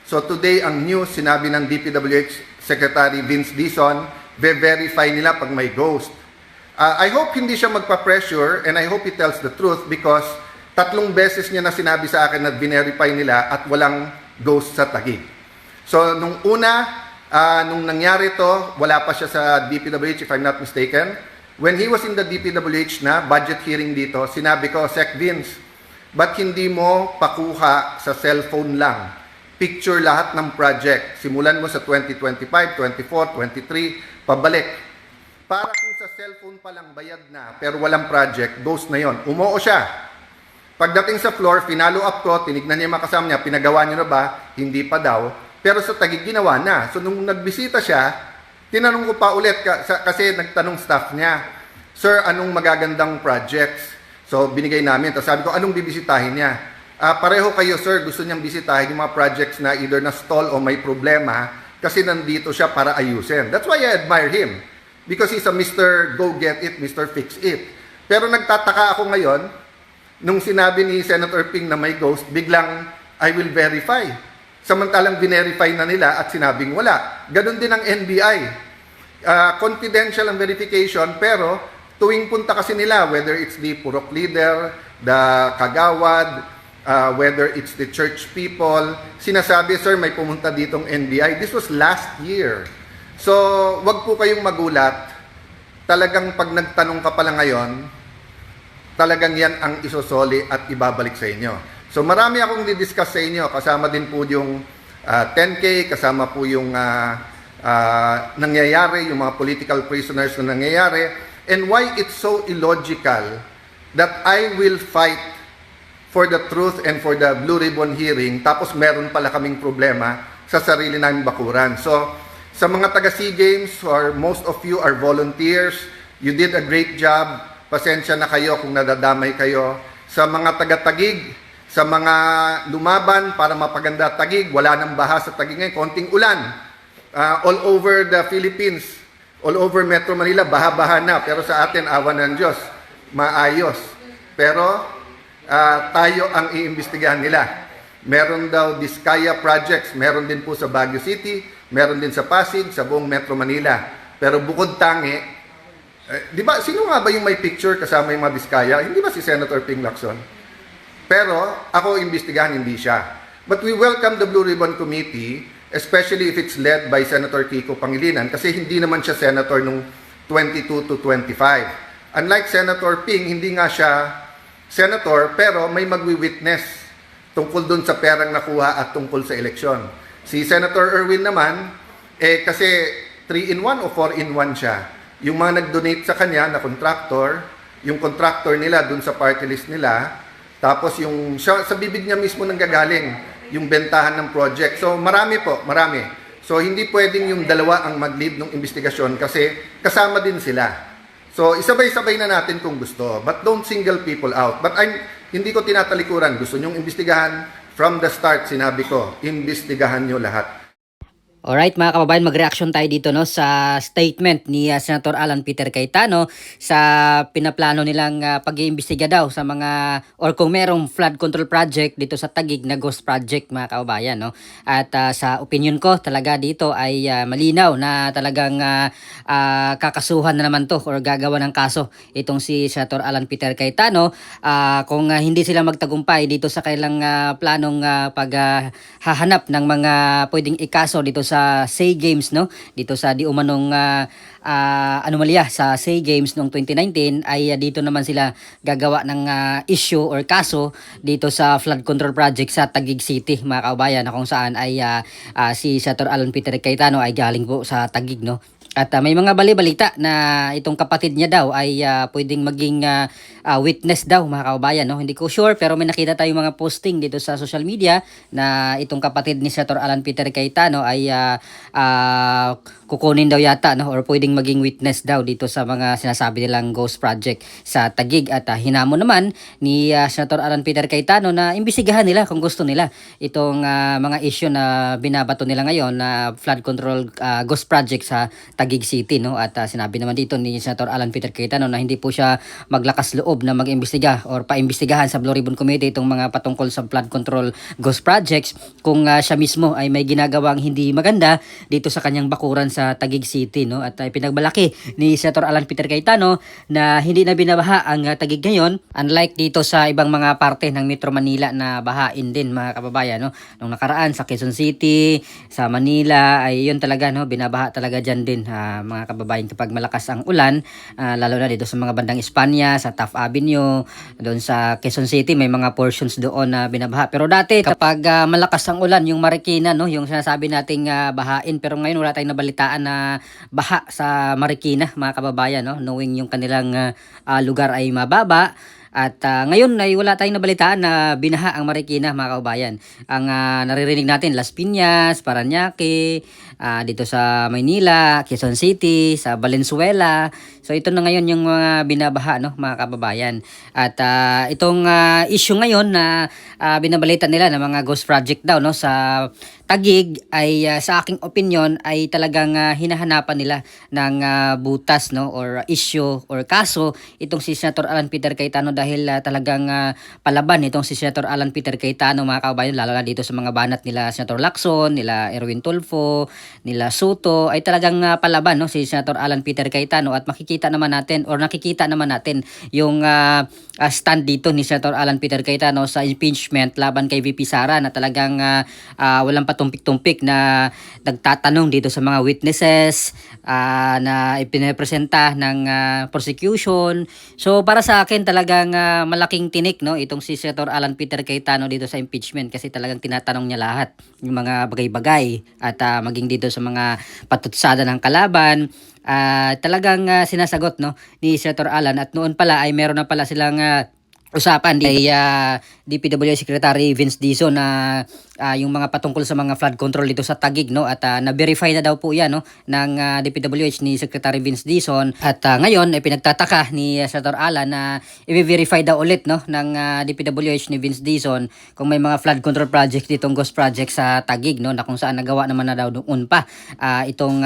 So today, ang news, sinabi ng DPWH Secretary Vince Dizon, verify nila pag may ghost. I hope hindi siya magpa-pressure and I hope he tells the truth because 3 beses niya na sinabi sa akin na verify nila at walang ghost sa Taguig. So nung una, nung nangyari to, wala pa siya sa DPWH if I'm not mistaken. When he was in the DPWH na budget hearing dito, sinabi ko, Sec Vince, ba't hindi mo pakuha sa cellphone lang? Picture lahat ng project. Simulan mo sa 2025, 24, 23, pabalik. Para kung sa cellphone pa lang bayad na, pero walang project, ghost na yon. Umuo siya. Pagdating sa floor, finalo up ko, tinignan niya makasama niya, pinagawa niyo na ba? Hindi pa daw. Pero sa Taguig, ginawa na. So nung nagbisita siya, tinanong ko pa ulit kasi nagtanong staff niya, Sir, anong magagandang projects? So binigay namin. Tapos sabi ko, anong bibisitahin niya? Pareho kayo, sir, gusto niyang bisitahin yung mga projects na either na-stall o may problema kasi nandito siya para ayusin. That's why I admire him. Because he's a Mr. Go Get It, Mr. Fix It. Pero nagtataka ako ngayon, nung sinabi ni Senator Ping na may ghost, biglang I will verify. Samantalang verify na nila at sinabing wala. Ganon din ang NBI. Confidential ang verification, pero tuwing punta kasi nila, whether it's the Purok leader, the Kagawad, whether it's the church people, sinasabi, sir, may pumunta ditong NBI. This was last year. So, wag po kayong magulat. Talagang pag nagtanong ka pala ngayon, talagang yan ang isosoli at ibabalik sa inyo. So, marami akong didiscuss sa inyo. Kasama din po yung 10K, kasama po yung nangyayari, yung mga political prisoners na nangyayari, and why it's so illogical that I will fight for the truth and for the Blue Ribbon hearing, tapos meron pala kaming problema sa sarili naming bakuran. So, sa mga taga-SEA Games, or most of you are volunteers, you did a great job. Pasensya na kayo kung nadadamay kayo. Sa mga taga-Taguig, sa mga lumaban para mapaganda Taguig, wala nang baha sa Taguig ngayon, konting ulan. All over the Philippines, all over Metro Manila, baha-baha na. Pero sa atin, awa ng Diyos, maayos. Pero tayo ang iimbestigahan nila. Meron daw Diskaya projects, meron din po sa Baguio City, meron din sa Pasig, sa buong Metro Manila. Pero bukod tangi, di ba, sino nga ba yung may picture kasama yung mga Diskaya? Hindi ba si Senator Ping Lacson? Pero ako imbestigahan, hindi siya. But we welcome the Blue Ribbon Committee, especially if it's led by Senator Kiko Pangilinan, kasi hindi naman siya senator nung 22 to 25. Unlike Senator Ping, hindi nga siya senator, pero may magwi-witness tungkol dun sa perang nakuha at tungkol sa eleksyon. Si Senator Erwin naman, kasi 3-in-1 o 4-in-1 siya. Yung mga nag-donate sa kanya na contractor, yung contractor nila dun sa party list nila, tapos yung sa bibig niya mismo nang gagaling yung bentahan ng project. So marami po, marami. So hindi pwedeng yung dalawa ang mag-lead ng investigasyon kasi kasama din sila. So isabay-sabay na natin kung gusto, but don't single people out. But hindi ko tinatalikuran. Gusto nyong imbestigahan, from the start sinabi ko, imbestigahan nyo lahat. Alright mga kababayan, mag-reaction tayo dito no sa statement ni Senator Alan Peter Cayetano sa pinaplano nilang pag-iimbestiga daw sa mga or kung merong flood control project dito sa Taguig na ghost project mga kababayan no. At sa opinion ko talaga dito ay malinaw na talagang kakasuhan na naman to or gagawa ng kaso itong si Senator Alan Peter Cayetano kung hindi sila magtagumpay dito sa kailang planong paghahanap ng mga pwedeng ikaso dito sa SEA Games no, dito sa di umanong anomalya sa SEA Games noong 2019 ay dito naman sila gagawa ng issue or kaso dito sa flood control project sa Taguig City mga kababayan na kung saan ay si Senator Alan Peter Cayetano ay galing po sa Taguig no. At may mga bali-balita na itong kapatid niya daw ay pwedeng maging witness daw mga kababayan. No? Hindi ko sure pero may nakita tayong mga posting dito sa social media na itong kapatid ni Senator Alan Peter Cayetano ay kukunin daw yata no or pwedeng maging witness daw dito sa mga sinasabi nilang ghost project sa Taguig at hinamon naman ni Senator Alan Peter Cayetano na imbestigahan nila kung gusto nila itong mga issue na binabato nila ngayon na flood control ghost project sa Taguig City no at sinabi naman dito ni Senator Alan Peter Cayetano na hindi po siya maglakas loob na mag-imbestiga or paimbestigahan sa Blue Ribbon Committee itong mga patungkol sa flood control ghost projects kung siya mismo ay may ginagawang hindi maganda dito sa kanyang bakuran sa Taguig City no at pinagbalaki ni Senator Alan Peter Cayetano na hindi na binabaha ang Taguig ngayon unlike dito sa ibang mga parte ng Metro Manila na bahain din mga kababayan no nung nakaraan sa Quezon City sa Manila ay yun talaga no binabaha talaga diyan din mga kababayan kapag malakas ang ulan lalo na dito sa mga bandang Espanya sa Taft Avenue doon sa Quezon City may mga portions doon na binabaha pero dati kapag malakas ang ulan yung Marikina no yung sinasabi nating bahain pero ngayon wala tayong nabalitaan na baha sa Marikina mga kababayan no knowing yung kanilang lugar ay mababa at ngayon ay wala tayong nabalitaan na binaha ang Marikina mga kababayan ang naririnig natin Las Piñas, Parañaque dito sa Maynila, Quezon City, sa Valenzuela. So ito na ngayon yung mga binabaha no mga kababayan. At itong issue ngayon na binabalita nila ng mga ghost project daw no sa Taguig ay sa aking opinion ay talagang hinahanapan nila ng butas no or issue or kaso itong si Senator Alan Peter Cayetano dahil talagang palaban itong si Senator Alan Peter Cayetano mga kababayan lalo na dito sa mga banat nila Senator Lacson, nila Erwin Tulfo, nila Soto ay talagang palaban no si Senator Alan Peter Cayetano at makikita naman natin or nakikita naman natin yung stand dito ni Senator Alan Peter Cayetano sa impeachment laban kay VP Sara na talagang walang patumpik-tumpik na nagtatanong dito sa mga witnesses na ipinapresenta ng prosecution. So para sa akin talagang malaking tinik no itong si Senator Alan Peter Cayetano dito sa impeachment kasi talagang tinatanong niya lahat yung mga bagay-bagay at maging dito sa mga patutsada ng kalaban talagang sinasagot no ni Senator Alan at noon pala ay meron na pala silang usapan kay DPWH Secretary Vince Dizon na yung mga patungkol sa mga flood control dito sa Taguig no at na-verify na daw po yan no ng DPWH ni Secretary Vince Dizon at ngayon ay pinagtataka ni Senator Alan na i-verify daw ulit no ng DPWH ni Vince Dizon kung may mga flood control project ditong ghost project sa Taguig no na kung saan nagawa naman na daw noon pa itong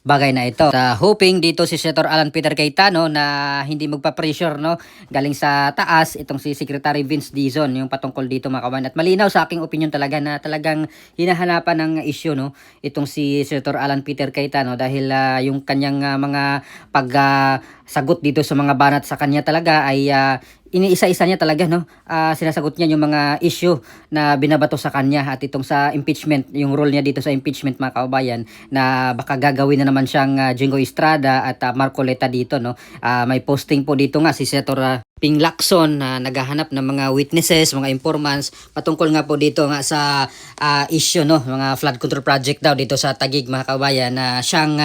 bagay na ito. Hoping dito si Senator Alan Peter Cayetano na hindi magpa-pressure no galing sa taas itong si Secretary Vince Dizon yung patungkol dito mga kababayan at malinaw sa aking opinion talaga na talagang hinahanapan ng issue no itong si Senator Alan Peter Cayetano dahil yung kanyang mga pagsagot dito sa mga banat sa kanya talaga ay iniisa-isa niya talaga no sinasagot niya yung mga issue na binabato sa kanya at itong sa impeachment yung role niya dito sa impeachment mga kababayan na baka gagawin na naman siyang Jingo Estrada at Marcoleta dito no may posting po dito nga si Senator Ping Lacson na naghahanap ng mga witnesses, mga informants patungkol nga po dito nga sa issue no, mga flood control project daw dito sa Taguig mga kabayan na siyang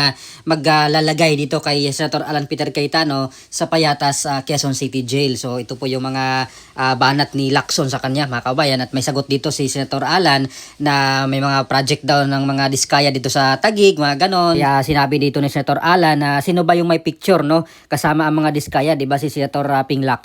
maglalagay dito kay Senator Alan Peter Cayetano sa Payatas Quezon City Jail. So ito po yung mga banat ni Lacson sa kanya mga kabayan at may sagot dito si Senator Alan na may mga project daw ng mga diskaya dito sa Taguig, mga ganon. Kaya sinabi dito ni Senator Alan na sino ba yung may picture no kasama ang mga diskaya, di ba si Senator Ping Lacson.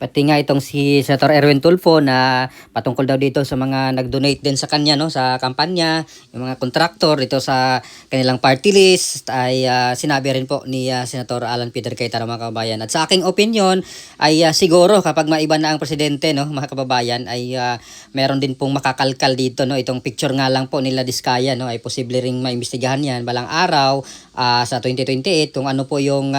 Pati nga itong si Senator Erwin Tulfo na patungkol daw dito sa mga nag-donate din sa kanya no sa kampanya, yung mga contractor dito sa kanilang party list ay sinabi rin po ni Senator Alan Peter Cayetano mga kababayan. At sa aking opinion ay siguro kapag maiba na ang presidente no mga kababayan ay meron din pong makakalkal dito no itong picture nga lang po nila Diskaya no ay posible ring maimbestigahan yan balang araw sa 2028 kung ano po yung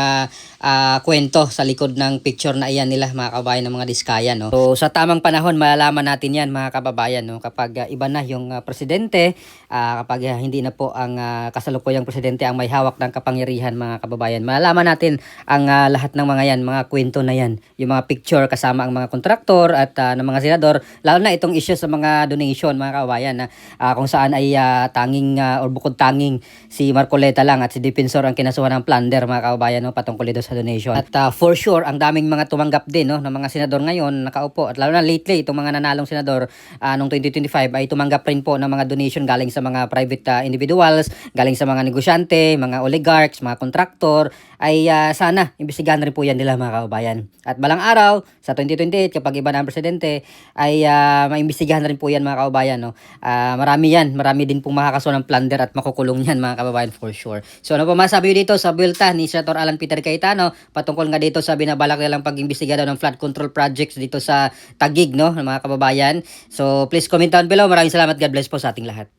kwento sa likod ng picture na iyan nila mga kababayan ng mga Diskaya no. So sa tamang panahon malalaman natin yan mga kababayan no kapag iba na yung presidente kapag hindi na po ang kasalukuyang presidente ang may hawak ng kapangyarihan mga kababayan malalaman natin ang lahat ng mga yan mga kwento na yan yung mga picture sure kasama ang mga kontraktor at ng mga senador, lalo na itong issue sa mga donation mga kababayan na kung saan ay tanging or bukod tanging si Marcoleta lang at si Defensor ang kinasuhan ng plunder mga kababayan no, patungkol dito sa donation. At for sure ang daming mga tumanggap din no, ng mga senador ngayon nakaupo at lalo na lately itong mga nanalong senador noong 2025 ay tumanggap rin po ng mga donation galing sa mga private individuals, galing sa mga negosyante, mga oligarchs, mga kontraktor, ay sana imbestigahan rin po yan nila mga kababayan. At balang araw sa 2028 kapag iba na ang presidente ay maimbestigahan rin po yan mga kababayan no. Marami din pong makakasuhan ng plunder at makukulong yan mga kababayan for sure. So ano pa masabi dito sa buwelta ni Senator Alan Peter Cayetano patungkol nga dito sa binabalak nilang pag-imbestiga daw ng flood control projects dito sa Taguig no mga kababayan. So please comment down below. Maraming salamat. God bless po sa ating lahat.